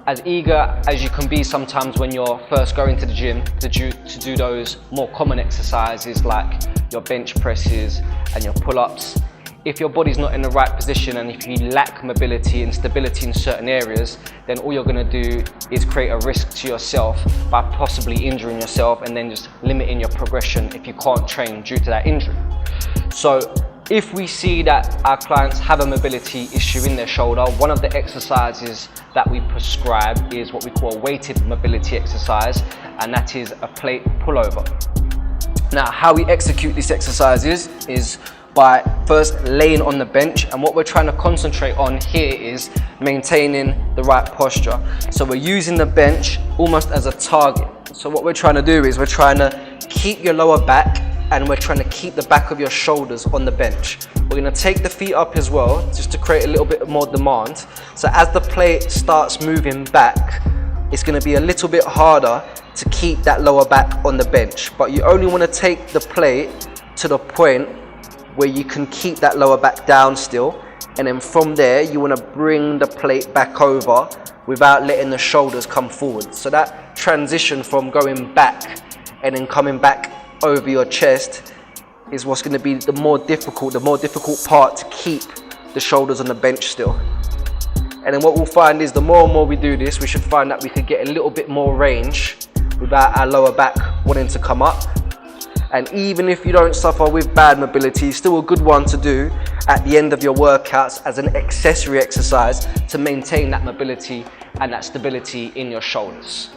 as eager as you can be sometimes when you're first going to the gym to do those more common exercises like your bench presses and your pull-ups, if your body's not in the right position and if you lack mobility and stability in certain areas, then all you're going to do is create a risk to yourself by possibly injuring yourself and then just limiting your progression if you can't train due to that injury. So if we see that our clients have a mobility issue in their shoulder, one of the exercises that we prescribe is what we call a weighted mobility exercise, and that is a plate pullover. Now, how we execute this exercise is by first laying on the bench, and what we're trying to concentrate on here is maintaining the right posture. So we're using the bench almost as a target. So what we're trying to do is we're trying to keep your lower back and we're trying to keep the back of your shoulders on the bench. We're going to take the feet up as well just to create a little bit more demand. So as the plate starts moving back, it's going to be a little bit harder to keep that lower back on the bench, but you only want to take the plate to the point where you can keep that lower back down still, and then from there you want to bring the plate back over without letting the shoulders come forward. So that transition from going back and then coming back over your chest is what's going to be the more difficult part to keep the shoulders on the bench still. And then what we'll find is the more and more we do this, we should find that we could get a little bit more range without our lower back wanting to come up. And even if you don't suffer with bad mobility, still a good one to do at the end of your workouts as an accessory exercise to maintain that mobility and that stability in your shoulders.